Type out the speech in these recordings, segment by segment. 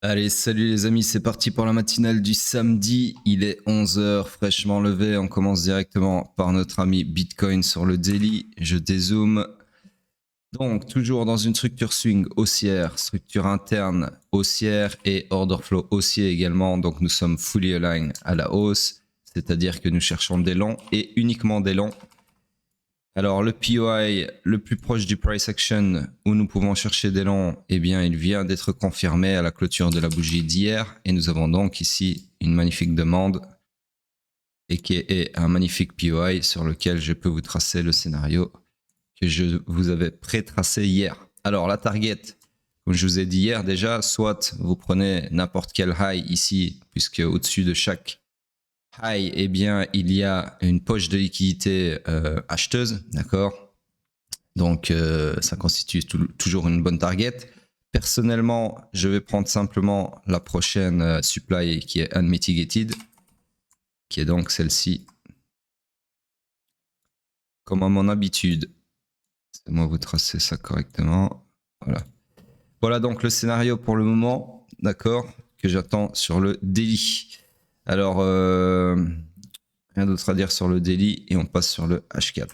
Allez, salut les amis, c'est parti pour la matinale du samedi. Il est 11 h, fraîchement levé. On commence directement par notre ami Bitcoin sur le daily. Je dézoome. Donc, toujours dans une structure swing haussière, structure interne haussière et order flow haussier également. Donc, nous sommes fully aligned à la hausse, c'est-à-dire que nous cherchons des longs et uniquement des longs. Alors, le POI le plus proche du price action où nous pouvons chercher des longs, eh bien, il vient d'être confirmé à la clôture de la bougie d'hier. Et nous avons donc ici une magnifique demande et qui est un magnifique POI sur lequel je peux vous tracer le scénario que je vous avais pré-tracé hier. Alors, la target, comme je vous ai dit hier déjà, soit vous prenez n'importe quel high ici, puisque au-dessus de chaque high, eh bien, il y a une poche de liquidité acheteuse, d'accord. Donc, ça constitue toujours une bonne target. Personnellement, je vais prendre simplement la prochaine supply qui est unmitigated, qui est donc celle-ci. Comme à mon habitude, c'est moi vous tracer ça correctement. Voilà. Voilà donc le scénario pour le moment, d'accord, que j'attends sur le daily. Alors, rien d'autre à dire sur le daily et on passe sur le H4.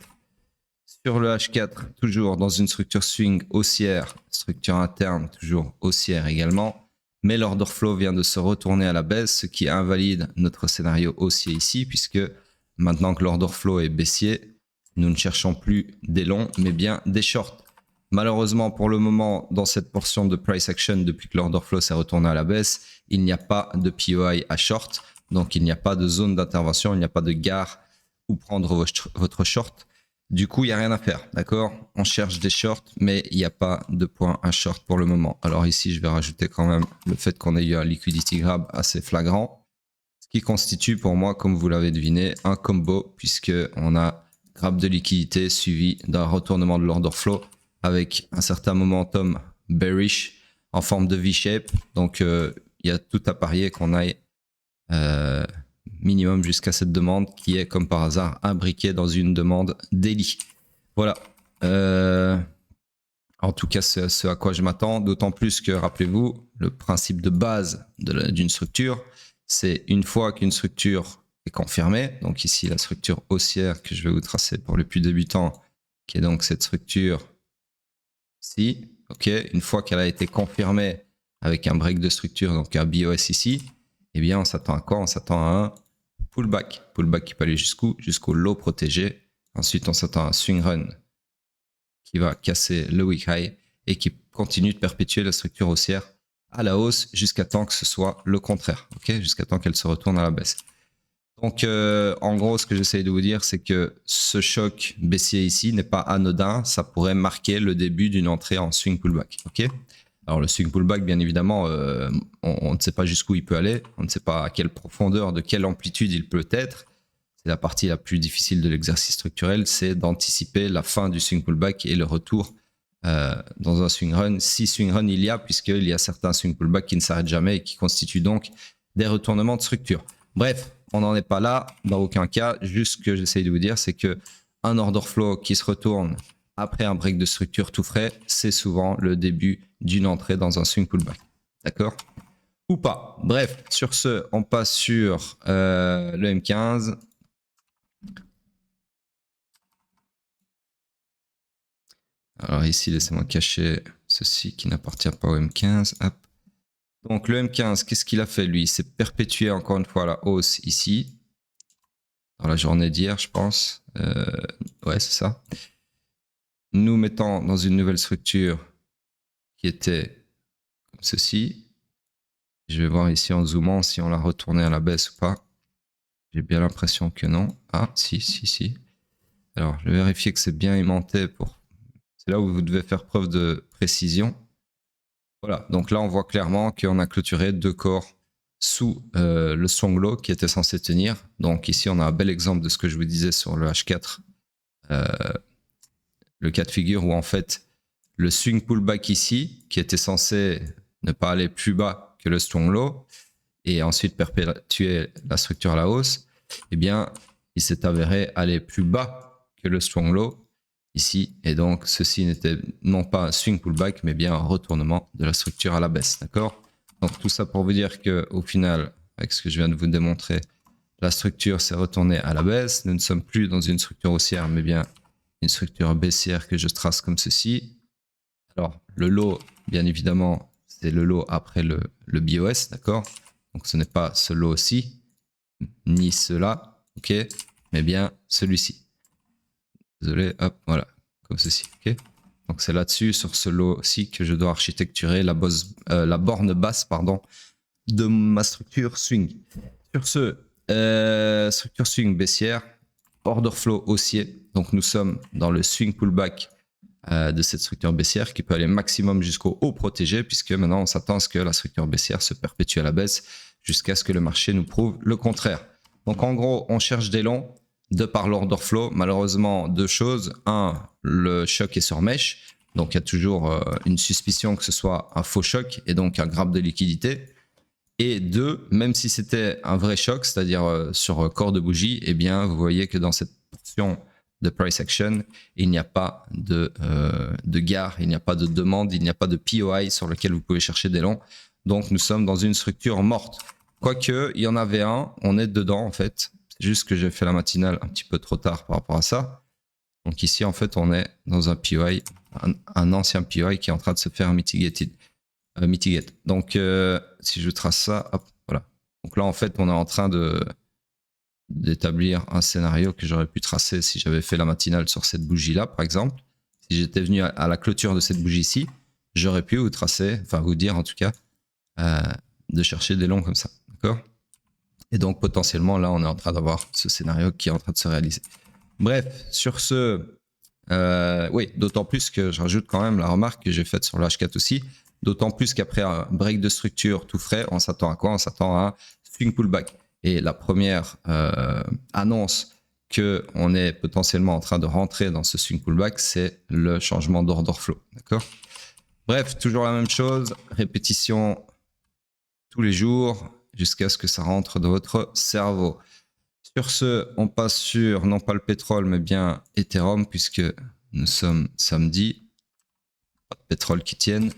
Sur le H4, toujours dans une structure swing haussière, structure interne toujours haussière également, mais l'order flow vient de se retourner à la baisse, ce qui invalide notre scénario haussier ici, puisque maintenant que l'order flow est baissier, nous ne cherchons plus des longs, mais bien des shorts. Malheureusement, pour le moment, dans cette portion de price action, depuis que l'order flow s'est retourné à la baisse, il n'y a pas de POI à short, donc il n'y a pas de zone d'intervention, il n'y a pas de gare où prendre votre short. Du coup, il n'y a rien à faire, d'accord? On cherche des shorts, mais il n'y a pas de point à short pour le moment. Alors ici, je vais rajouter quand même le fait qu'on ait eu un liquidity grab assez flagrant, ce qui constitue pour moi, comme vous l'avez deviné, un combo, puisqu'on a grab de liquidité suivi d'un retournement de l'order flow avec un certain momentum bearish en forme de V-shape. Donc, il y a tout à parier qu'on aille minimum jusqu'à cette demande qui est comme par hasard imbriquée dans une demande daily. Voilà. En tout cas, c'est ce à quoi je m'attends, d'autant plus que, rappelez-vous, le principe de base d'une structure, c'est une fois qu'une structure est confirmée, donc ici la structure haussière que je vais vous tracer pour les plus débutants, qui est donc cette structure-ci, ok, une fois qu'elle a été confirmée avec un break de structure, donc un BOS ici, eh bien on s'attend à quoi? On s'attend à un pullback. Pullback qui peut aller jusqu'où? Jusqu'au low protégé. Ensuite, on s'attend à un swing run qui va casser le weak high et qui continue de perpétuer la structure haussière à la hausse jusqu'à temps que ce soit le contraire, ok, jusqu'à temps qu'elle se retourne à la baisse. Donc, en gros, ce que j'essaye de vous dire, c'est que ce choc baissier ici n'est pas anodin. Ça pourrait marquer le début d'une entrée en swing pullback, ok. Alors, le swing pullback, bien évidemment, on ne sait pas jusqu'où il peut aller. On ne sait pas à quelle profondeur, de quelle amplitude il peut être. C'est la partie la plus difficile de l'exercice structurel, c'est d'anticiper la fin du swing pullback et le retour dans un swing run. Si swing run il y a, puisqu'il y a certains swing pullback qui ne s'arrêtent jamais et qui constituent donc des retournements de structure. Bref, on n'en est pas là, dans aucun cas. Juste ce que j'essaye de vous dire, c'est que un order flow qui se retourne après un break de structure tout frais, c'est souvent le début d'une entrée dans un swing pullback. D'accord? Ou pas. Bref, sur ce, on passe sur le M15. Alors ici, laissez-moi cacher ceci qui n'appartient pas au M15. Hop. Donc le M15, qu'est-ce qu'il a fait lui? Il s'est perpétué encore une fois à la hausse ici. Dans la journée d'hier, je pense. Ouais, c'est ça. Nous mettons dans une nouvelle structure qui était comme ceci. Je vais voir ici en zoomant si on l'a retourné à la baisse ou pas. J'ai bien l'impression que non. Ah, si. Alors, je vais vérifier que c'est bien aimanté pour... C'est là où vous devez faire preuve de précision. Voilà, donc là, on voit clairement qu'on a clôturé deux corps sous le strong low qui était censé tenir. Donc ici, on a un bel exemple de ce que je vous disais sur le H4. Le cas de figure où en fait, le swing pullback ici, qui était censé ne pas aller plus bas que le strong low, et ensuite perpétuer la structure à la hausse, eh bien, il s'est avéré aller plus bas que le strong low ici. Et donc, ceci n'était non pas un swing pullback, mais bien un retournement de la structure à la baisse. D'accord? Donc tout ça pour vous dire que au final, avec ce que je viens de vous démontrer, la structure s'est retournée à la baisse. Nous ne sommes plus dans une structure haussière, mais bien une structure baissière que je trace comme ceci. Alors, le lot, bien évidemment, c'est le lot après le BOS, d'accord? Donc, ce n'est pas ce lot-ci, ni cela, ok? Mais bien celui-ci. Désolé, hop, voilà, comme ceci, ok? Donc, c'est là-dessus, sur ce lot-ci, que je dois architecturer la borne basse, pardon, de ma structure swing. Sur ce, structure swing baissière, order flow haussier. Donc, nous sommes dans le swing pullback de cette structure baissière qui peut aller maximum jusqu'au haut protégé, puisque maintenant on s'attend à ce que la structure baissière se perpétue à la baisse jusqu'à ce que le marché nous prouve le contraire. Donc en gros, on cherche des longs de par l'order flow. Malheureusement, deux choses. Un, le choc est sur mèche, donc il y a toujours une suspicion que ce soit un faux choc et donc un grab de liquidité. Et deux, même si c'était un vrai choc, c'est-à-dire sur corps de bougie, eh bien vous voyez que dans cette portion de price action, il n'y a pas de gare, il n'y a pas de demande, il n'y a pas de POI sur lequel vous pouvez chercher des longs. Donc nous sommes dans une structure morte. Quoique, il y en avait un, on est dedans en fait. C'est juste que j'ai fait la matinale un petit peu trop tard par rapport à ça. Donc ici, en fait, on est dans un POI, un ancien POI qui est en train de se faire mitigate. Donc si je trace ça, hop, voilà. Donc là, en fait, on est en train d'établir un scénario que j'aurais pu tracer si j'avais fait la matinale sur cette bougie-là, par exemple. Si j'étais venu à la clôture de cette bougie-ci, j'aurais pu vous tracer, enfin vous dire en tout cas, de chercher des longs comme ça. D'accord? Et donc potentiellement, là, on est en train d'avoir ce scénario qui est en train de se réaliser. Bref, sur ce, oui, d'autant plus que je rajoute quand même la remarque que j'ai faite sur le H4 aussi, d'autant plus qu'après un break de structure tout frais, on s'attend à quoi? On s'attend à un swing pullback. Et la première annonce qu'on est potentiellement en train de rentrer dans ce swing pullback, c'est le changement d'order flow. D'accord? Bref, toujours la même chose, répétition tous les jours jusqu'à ce que ça rentre dans votre cerveau. Sur ce, on passe sur, non pas le pétrole, mais bien Ethereum, puisque nous sommes samedi. Pas de pétrole qui tienne.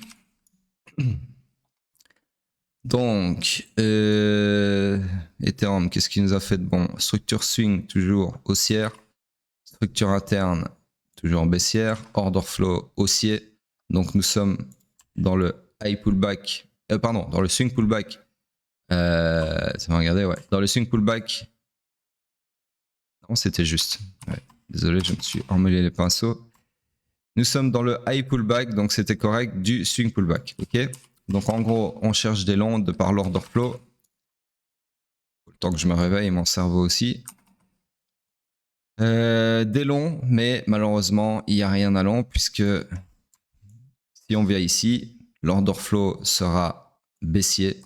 Donc, Ethereum, qu'est-ce qui nous a fait de bon? Structure swing, toujours haussière. Structure interne, toujours baissière. Order flow, haussier. Donc, nous sommes dans le high pullback, pardon, dans le swing pullback. Ça m'a regardé, ouais. Dans le swing pullback. Non, c'était juste. Ouais. Désolé, je me suis emmêlé les pinceaux. Nous sommes dans le high pullback, donc c'était correct, du swing pullback. Ok. Donc en gros, on cherche des longs de par l'order flow. Le temps que je me réveille, mon cerveau aussi. Des longs, mais malheureusement, il n'y a rien à long, puisque si on vient ici, l'order flow sera baissier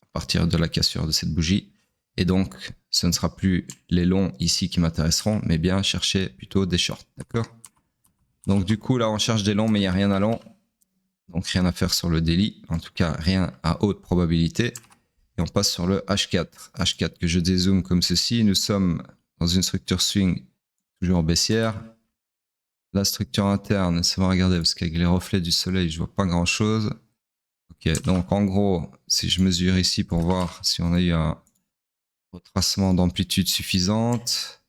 à partir de la cassure de cette bougie. Et donc, ce ne sera plus les longs ici qui m'intéresseront, mais bien chercher plutôt des shorts. D'accord? Donc du coup, là, on cherche des longs, mais il n'y a rien à long. Donc rien à faire sur le daily, en tout cas rien à haute probabilité. Et on passe sur le H4. H4 que je dézoome comme ceci. Nous sommes dans une structure swing toujours baissière. La structure interne, ça va regarder parce qu'avec les reflets du soleil, je vois pas grand chose. Ok, donc en gros, si je mesure ici pour voir si on a eu un retracement d'amplitude suffisante.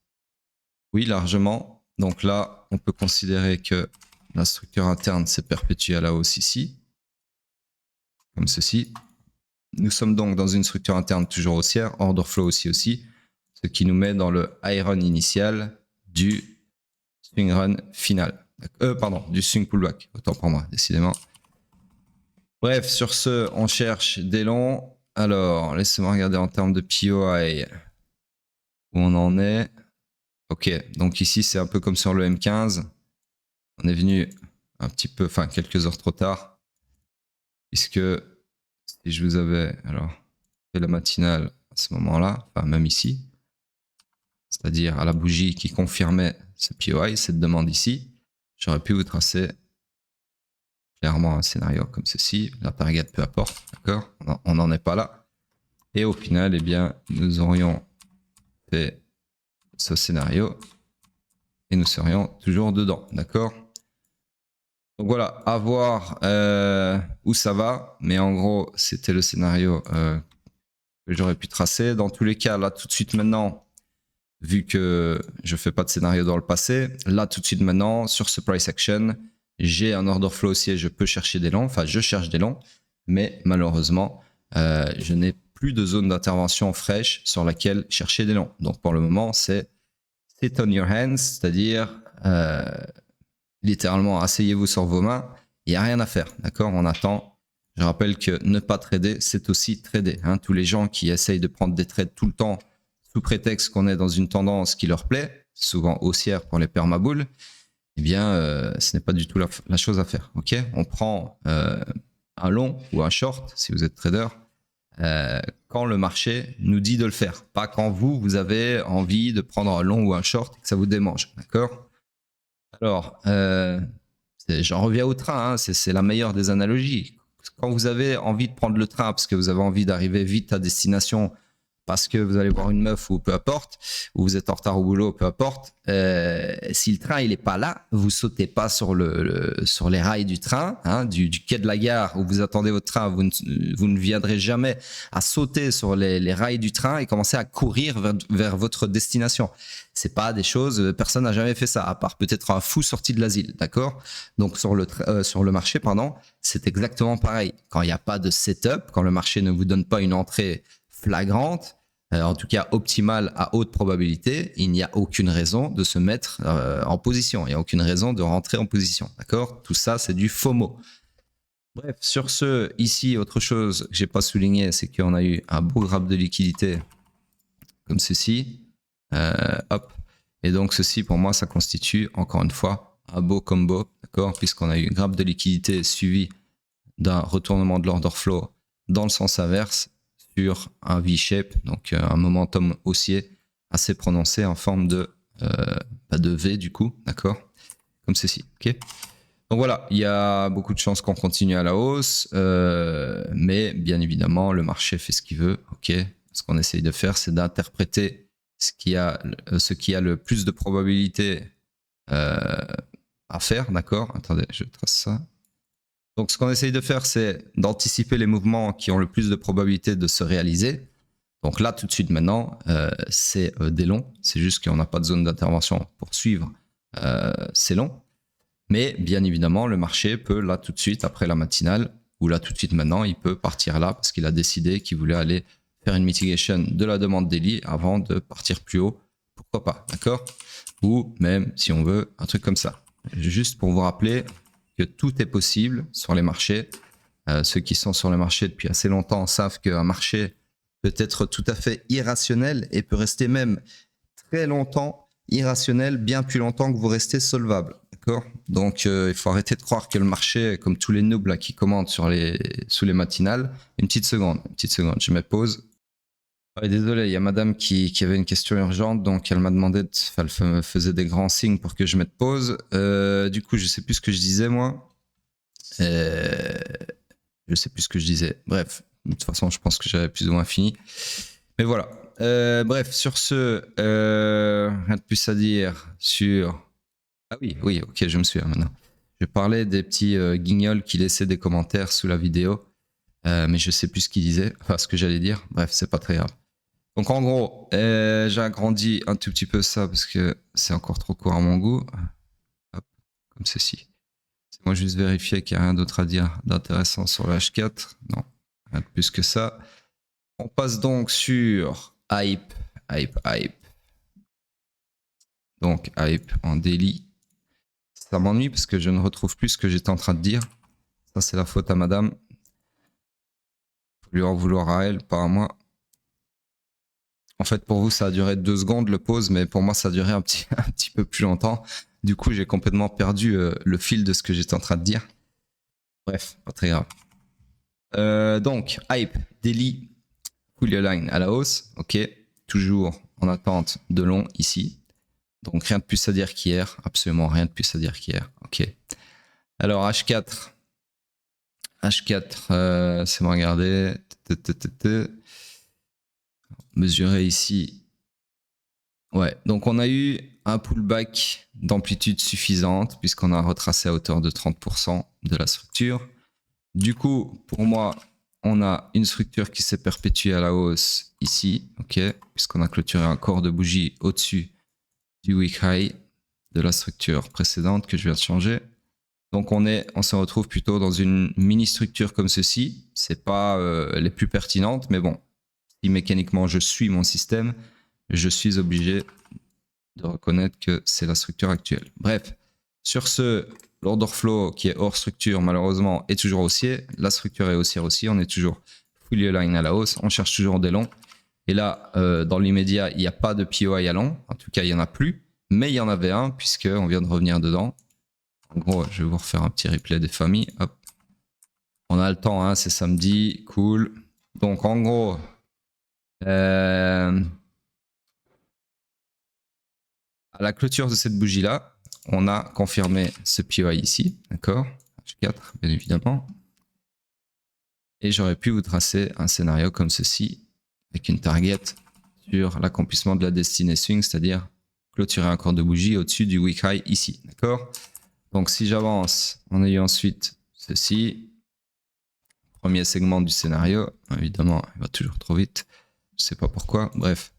Oui, largement. Donc là, on peut considérer que la structure interne s'est perpétuée à la hausse ici, comme ceci. Nous sommes donc dans une structure interne toujours haussière, order flow aussi, ce qui nous met dans le high run initial du swing run final. Pardon, du swing pullback, autant pour moi, décidément. Bref, sur ce, on cherche des longs. Alors, laissez-moi regarder en termes de POI où on en est. Ok, donc ici, c'est un peu comme sur le M15. On est venu un petit peu, enfin, quelques heures trop tard, puisque si je vous avais alors fait la matinale à ce moment-là, enfin même ici, c'est-à-dire à la bougie qui confirmait ce POI, cette demande ici, j'aurais pu vous tracer clairement un scénario comme ceci, la target peu importe, d'accord? On n'en est pas là. Et au final, eh bien, nous aurions fait ce scénario et nous serions toujours dedans, d'accord? Donc voilà, à voir où ça va. Mais en gros, c'était le scénario que j'aurais pu tracer. Dans tous les cas, là, tout de suite maintenant, vu que je fais pas de scénario dans le passé, là, tout de suite maintenant, sur ce price action, j'ai un order flow aussi et je peux chercher des longs. Enfin, je cherche des longs. Mais malheureusement, je n'ai plus de zone d'intervention fraîche sur laquelle chercher des longs. Donc pour le moment, c'est sit on your hands, c'est-à-dire littéralement asseyez-vous sur vos mains, il n'y a rien à faire, d'accord? On attend. Je rappelle que ne pas trader, c'est aussi trader. Hein. Tous les gens qui essayent de prendre des trades tout le temps sous prétexte qu'on est dans une tendance qui leur plaît, souvent haussière pour les permaboules, eh bien, ce n'est pas du tout la chose à faire. Ok, on prend un long ou un short, si vous êtes trader, quand le marché nous dit de le faire, pas quand vous avez envie de prendre un long ou un short et que ça vous démange. D'accord? Alors, j'en reviens au train, hein, c'est la meilleure des analogies. Quand vous avez envie de prendre le train parce que vous avez envie d'arriver vite à destination, parce que vous allez voir une meuf ou peu importe, ou vous êtes en retard au boulot, peu importe, si le train il est pas là, vous sautez pas sur sur les rails du train, hein, du quai de la gare où vous attendez votre train, vous ne viendrez jamais à sauter sur les rails du train et commencer à courir vers votre destination. C'est pas des choses, personne n'a jamais fait ça, à part peut-être un fou sorti de l'asile, d'accord? Donc sur le marché, pardon, c'est exactement pareil. Quand il n'y a pas de setup, quand le marché ne vous donne pas une entrée flagrante, en tout cas optimale à haute probabilité, il n'y a aucune raison de se mettre en position. Il n'y a aucune raison de rentrer en position. D'accord? Tout ça, c'est du FOMO. Bref, sur ce, ici, autre chose que j'ai pas souligné, c'est qu'on a eu un beau graphe de liquidité comme ceci. Hop. Et donc, ceci, pour moi, ça constitue, encore une fois, un beau combo, d'accord? Puisqu'on a eu un graphe de liquidité suivi d'un retournement de l'order flow dans le sens inverse sur un V-shape, donc un momentum haussier assez prononcé en forme de V du coup, d'accord? Comme ceci, ok? Donc voilà, il y a beaucoup de chances qu'on continue à la hausse, mais bien évidemment, le marché fait ce qu'il veut, ok? Ce qu'on essaye de faire, c'est d'interpréter ce qui a le plus de probabilité à faire, d'accord? Attendez, je trace ça. Donc, ce qu'on essaye de faire, c'est d'anticiper les mouvements qui ont le plus de probabilité de se réaliser. Donc là, tout de suite maintenant, c'est des longs. C'est juste qu'on n'a pas de zone d'intervention pour suivre ces longs. Mais bien évidemment, le marché peut là tout de suite, après la matinale, ou là tout de suite maintenant, il peut partir là parce qu'il a décidé qu'il voulait aller faire une mitigation de la demande daily avant de partir plus haut. Pourquoi pas, d'accord? Ou même, si on veut, un truc comme ça. Juste pour vous rappeler que tout est possible sur les marchés. Ceux qui sont sur le marché depuis assez longtemps savent qu'un marché peut être tout à fait irrationnel et peut rester même très longtemps irrationnel, bien plus longtemps que vous restez solvable. D'accord? Donc, il faut arrêter de croire que le marché, comme tous les noobs là, qui commandent sous les matinales. Une petite seconde, je mets pause. Ouais, désolé, il y a madame qui avait une question urgente, donc elle m'a demandé, elle me faisait des grands signes pour que je mette pause. Du coup, je sais plus ce que je disais, moi. Je sais plus ce que je disais. Bref, de toute façon, je pense que j'avais plus ou moins fini. Mais voilà. Bref, sur ce, rien de plus à dire sur... Ah oui, ok, je me souviens maintenant. Je parlais des petits guignols qui laissaient des commentaires sous la vidéo, mais je sais plus ce qu'ils disaient, enfin ce que j'allais dire. Bref, c'est pas très grave. Donc en gros, j'ai agrandi un tout petit peu ça parce que c'est encore trop court à mon goût. Hop, comme ceci. C'est moi juste vérifier qu'il n'y a rien d'autre à dire d'intéressant sur le H4. Non, rien de plus que ça. On passe donc sur hype. Donc hype en daily. Ça m'ennuie parce que je ne retrouve plus ce que j'étais en train de dire. Ça, c'est la faute à madame. Faut lui en vouloir à elle, pas à moi. En fait, pour vous, ça a duré 2 secondes le pause, mais pour moi, ça a duré un petit peu plus longtemps. Du coup, j'ai complètement perdu le fil de ce que j'étais en train de dire. Bref, pas très grave. Donc, hype, daily, full line à la hausse. Ok, toujours en attente de long ici. Donc, rien de plus à dire qu'hier. Absolument rien de plus à dire qu'hier. Ok. Alors, H4. C'est bon, regardez. Mesurer ici. Ouais, donc on a eu un pullback d'amplitude suffisante puisqu'on a retracé à hauteur de 30% de la structure. Du coup, pour moi, on a une structure qui s'est perpétuée à la hausse ici, ok, puisqu'on a clôturé un corps de bougie au-dessus du week high de la structure précédente que je viens de changer. Donc on se retrouve plutôt dans une mini structure comme ceci. C'est pas les plus pertinentes, mais bon, si mécaniquement je suis mon système, je suis obligé de reconnaître que c'est la structure actuelle. Bref, sur ce, l'order flow qui est hors structure, malheureusement, est toujours haussier. La structure est haussière aussi. On est toujours fully aligned à la hausse. On cherche toujours des longs. Et là, dans l'immédiat, il n'y a pas de POI à long. En tout cas, il n'y en a plus. Mais il y en avait un, puisqu'on vient de revenir dedans. En gros, je vais vous refaire un petit replay des familles. Hop. On a le temps, hein, c'est samedi. Cool. Donc, en gros, à la clôture de cette bougie-là, on a confirmé ce POI ici, d'accord, H4, bien évidemment. Et j'aurais pu vous tracer un scénario comme ceci, avec une target sur l'accomplissement de la destinée swing, c'est-à-dire clôturer un corps de bougie au-dessus du week high ici, d'accord. Donc si j'avance, on a eu ensuite ceci, premier segment du scénario, évidemment, il va toujours trop vite, je sais pas pourquoi, bref.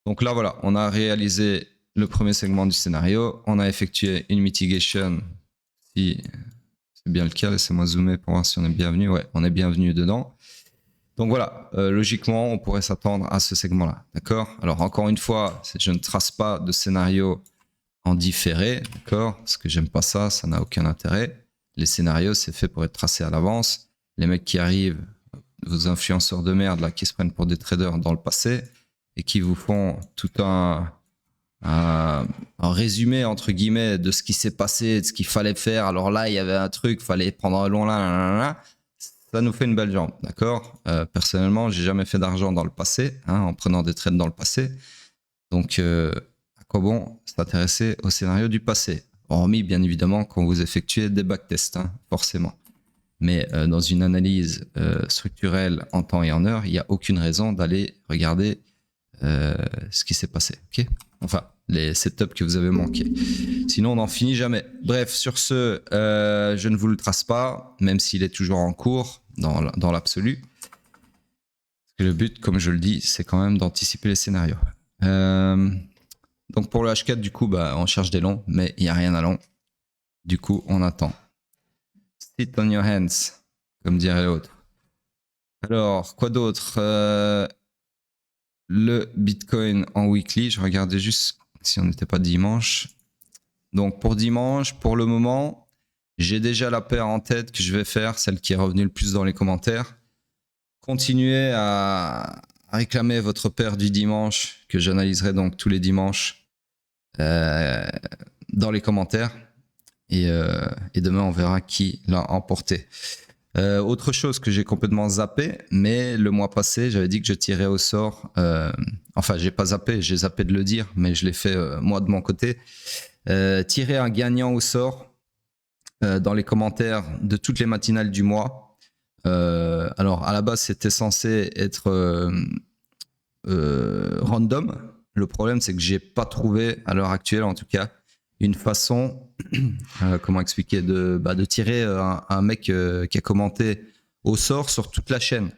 Donc là, voilà, on a réalisé le premier segment du scénario, on a effectué une mitigation, si c'est bien le cas, laissez-moi zoomer pour voir si on est bienvenu, ouais, on est bienvenu dedans. Donc voilà, logiquement, on pourrait s'attendre à ce segment-là, d'accord. Alors encore une fois, je ne trace pas de scénario en différé, d'accord, parce que j'aime pas ça, ça n'a aucun intérêt. Les scénarios, c'est fait pour être tracé à l'avance. Les mecs qui arrivent, vos influenceurs de merde là, qui se prennent pour des traders dans le passé et qui vous font tout un résumé entre guillemets de ce qui s'est passé, de ce qu'il fallait faire. Alors là, il y avait un truc, fallait prendre un long là. Ça nous fait une belle jambe, d'accord. Personnellement, j'ai jamais fait d'argent dans le passé, hein, en prenant des trades dans le passé. Donc, à quoi bon s'intéresser au scénario du passé? Hormis, bien évidemment, quand vous effectuez des backtests, hein, forcément. Mais dans une analyse structurelle en temps et en heure, il n'y a aucune raison d'aller regarder ce qui s'est passé. Ok, enfin, les setups que vous avez manqués. Sinon, on n'en finit jamais. Bref, sur ce, je ne vous le trace pas, même s'il est toujours en cours dans l'absolu. Le but, comme je le dis, c'est quand même d'anticiper les scénarios. Donc pour le H4, du coup, bah, on cherche des longs, mais il n'y a rien à long. Du coup, on attend. Sit on your hands, comme dirait l'autre. Alors, quoi d'autre? Le Bitcoin en weekly, je regardais juste si on n'était pas dimanche. Donc pour dimanche, pour le moment, j'ai déjà la paire en tête que je vais faire, celle qui est revenue le plus dans les commentaires. Continuez à réclamer votre paire du dimanche, que j'analyserai donc tous les dimanches dans les commentaires. Et demain, on verra qui l'a emporté. Autre chose que j'ai complètement zappé, mais le mois passé, j'avais dit que je tirais au sort. Enfin, j'ai pas zappé, j'ai zappé de le dire, mais je l'ai fait moi de mon côté. Tirer un gagnant au sort dans les commentaires de toutes les matinales du mois. Alors, à la base, c'était censé être random. Le problème, c'est que j'ai pas trouvé, à l'heure actuelle en tout cas, une façon, comment expliquer, de tirer un mec qui a commenté au sort sur toute la chaîne.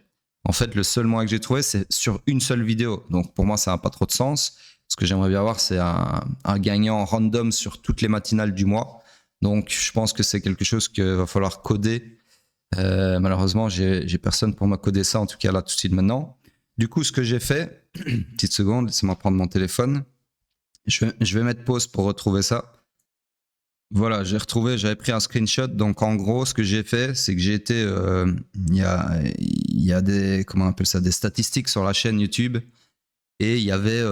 En fait, le seul moyen que j'ai trouvé, c'est sur une seule vidéo. Donc, pour moi, ça n'a pas trop de sens. Ce que j'aimerais bien avoir, c'est un gagnant random sur toutes les matinales du mois. Donc, je pense que c'est quelque chose qu'il va falloir coder. Malheureusement, j'ai personne pour me coder ça, en tout cas là, tout de suite maintenant. Du coup, ce que j'ai fait, petite seconde, laissez-moi prendre mon téléphone. Je vais mettre pause pour retrouver ça. Voilà, j'ai retrouvé, j'avais pris un screenshot. Donc en gros, ce que j'ai fait, c'est que j'ai été, il y a des, comment on appelle ça, des statistiques sur la chaîne YouTube, et il y avait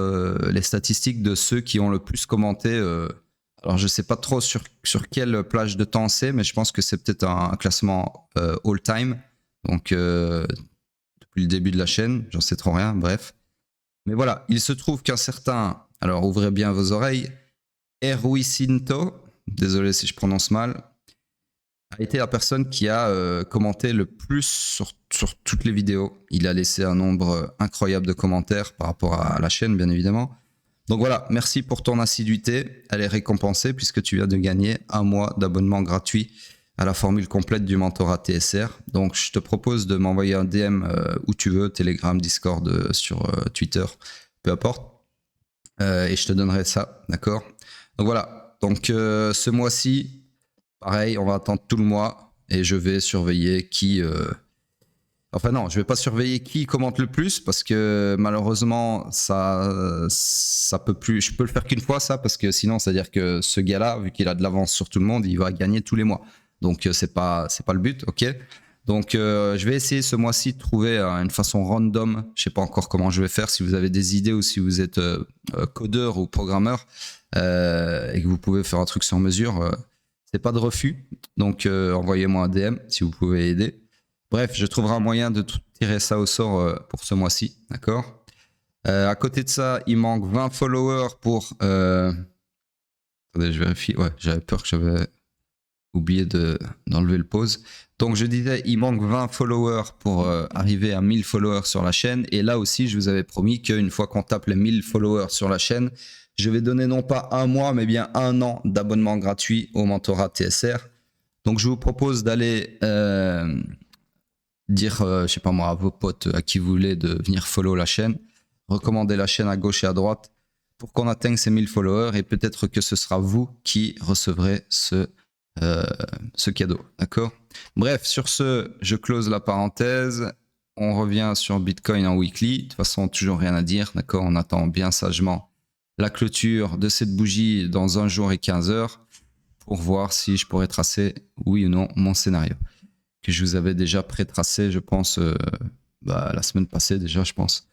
les statistiques de ceux qui ont le plus commenté. Alors je sais pas trop sur quelle plage de temps c'est, mais je pense que c'est peut-être un classement all time. Donc depuis le début de la chaîne, j'en sais trop rien. Bref, mais voilà, il se trouve qu'un certain, alors ouvrez bien vos oreilles, Erwisinto, désolé si je prononce mal, a été la personne qui a commenté le plus sur toutes les vidéos. Il a laissé un nombre incroyable de commentaires par rapport à la chaîne, bien évidemment. Donc voilà, merci pour ton assiduité. Elle est récompensée puisque tu viens de gagner 1 mois d'abonnement gratuit à la formule complète du mentorat TSR. Donc je te propose de m'envoyer un DM où tu veux, Telegram, Discord, sur Twitter, peu importe. Et je te donnerai ça, d'accord? Donc voilà, donc ce mois-ci, pareil, on va attendre tout le mois et je vais surveiller qui... Enfin non, je vais pas surveiller qui commente le plus parce que malheureusement ça peut plus. Je peux le faire qu'une fois ça parce que sinon c'est à dire que ce gars-là, vu qu'il a de l'avance sur tout le monde, il va gagner tous les mois. Donc c'est pas le but, ok. Donc je vais essayer ce mois-ci de trouver une façon random. Je sais pas encore comment je vais faire. Si vous avez des idées ou si vous êtes codeur ou programmeur et que vous pouvez faire un truc sur mesure, c'est pas de refus. Donc envoyez-moi un DM si vous pouvez aider. Bref, je trouverai un moyen de tirer ça au sort pour ce mois-ci, d'accord. À côté de ça, il manque 20 followers pour... Attendez, je vérifie. Ouais, j'avais peur que j'avais oublié d'enlever le pause. Donc, je disais, il manque 20 followers pour arriver à 1000 followers sur la chaîne. Et là aussi, je vous avais promis qu'une fois qu'on tape les 1000 followers sur la chaîne, je vais donner non pas 1 mois, mais bien 1 an d'abonnement gratuit au mentorat TSR. Donc, je vous propose d'aller... dire, je sais pas moi, à vos potes, à qui vous voulez, de venir follow la chaîne, recommander la chaîne à gauche et à droite pour qu'on atteigne ces 1000 followers et peut-être que ce sera vous qui recevrez ce cadeau, d'accord? Bref, sur ce, je close la parenthèse. On revient sur Bitcoin en weekly. De toute façon, toujours rien à dire, d'accord? On attend bien sagement la clôture de cette bougie dans 1 jour et 15 heures pour voir si je pourrais tracer, oui ou non, mon scénario que je vous avais déjà pré-tracé, je pense, la semaine passée déjà, je pense.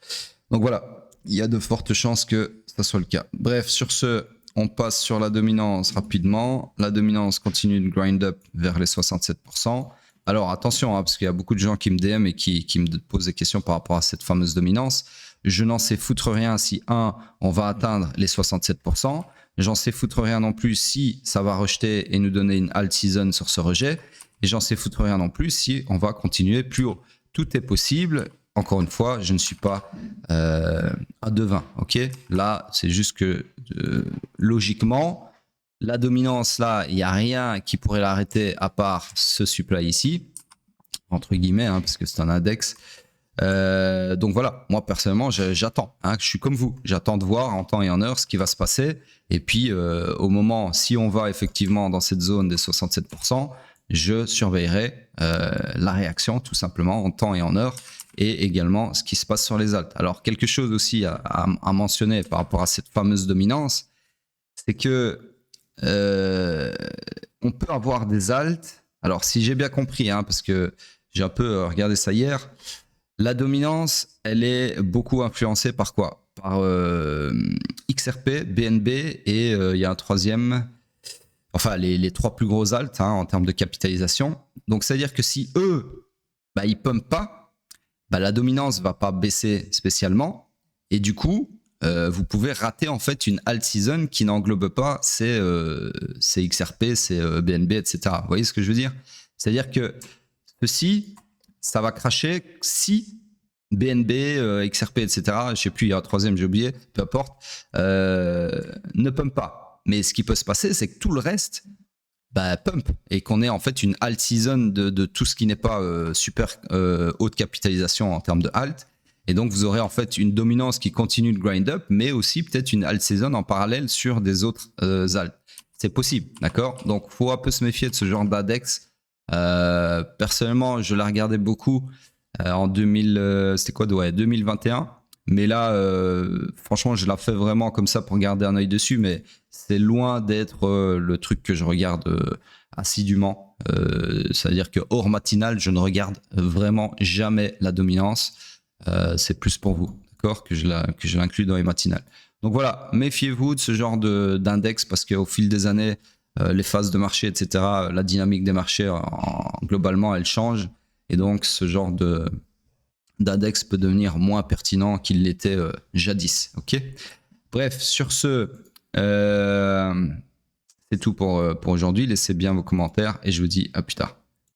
Donc voilà, il y a de fortes chances que ça soit le cas. Bref, sur ce, on passe sur la dominance rapidement. La dominance continue de grind up vers les 67%. Alors attention, hein, parce qu'il y a beaucoup de gens qui me DM et qui me posent des questions par rapport à cette fameuse dominance. Je n'en sais foutre rien si, on va atteindre les 67%. J'en sais foutre rien non plus si ça va rejeter et nous donner une alt season sur ce rejet. Et j'en sais foutre rien non plus si on va continuer plus haut. Tout est possible. Encore une fois, je ne suis pas un devin. Ok, là, c'est juste que logiquement, la dominance, là, il n'y a rien qui pourrait l'arrêter à part ce supply ici, entre guillemets, hein, parce que c'est un index. Donc voilà, moi personnellement, j'attends. Hein, je suis comme vous. J'attends de voir en temps et en heure ce qui va se passer. Et puis, au moment, si on va effectivement dans cette zone des 67%, je surveillerai la réaction tout simplement en temps et en heure et également ce qui se passe sur les alts. Alors quelque chose aussi à mentionner par rapport à cette fameuse dominance, c'est que on peut avoir des alts. Alors si j'ai bien compris, hein, parce que j'ai un peu regardé ça hier, la dominance, elle est beaucoup influencée par quoi? Par XRP, BNB et il y a un troisième... Enfin, les 3 plus gros alts hein, en termes de capitalisation. Donc, c'est-à-dire que si eux, ils pumpent pas, la dominance va pas baisser spécialement. Et du coup, vous pouvez rater en fait une alt season qui n'englobe pas ces XRP, ces BNB, etc. Vous voyez ce que je veux dire? C'est-à-dire que ceci, ça va cracher si BNB, XRP, etc. Je sais plus, il y a un troisième, j'ai oublié, peu importe, ne pump pas. Mais ce qui peut se passer, c'est que tout le reste pump et qu'on ait en fait une alt season de tout ce qui n'est pas super haute capitalisation en termes de alt. Et donc, vous aurez en fait une dominance qui continue de grind up, mais aussi peut-être une alt season en parallèle sur des autres alts. C'est possible, d'accord? Donc, faut un peu se méfier de ce genre d'index. Personnellement, je la regardais beaucoup en 2021. Mais là, franchement, je la fais vraiment comme ça pour garder un œil dessus, mais c'est loin d'être le truc que je regarde assidûment. C'est-à-dire que hors matinale, je ne regarde vraiment jamais la dominance. C'est plus pour vous, d'accord, que je l'inclus dans les matinales. Donc voilà, méfiez-vous de ce genre d'index parce qu'au fil des années, les phases de marché, etc., la dynamique des marchés, globalement, elle change. Et donc, ce genre d'index peut devenir moins pertinent qu'il l'était jadis. Ok. Bref, sur ce, c'est tout pour aujourd'hui. Laissez bien vos commentaires et je vous dis à plus tard.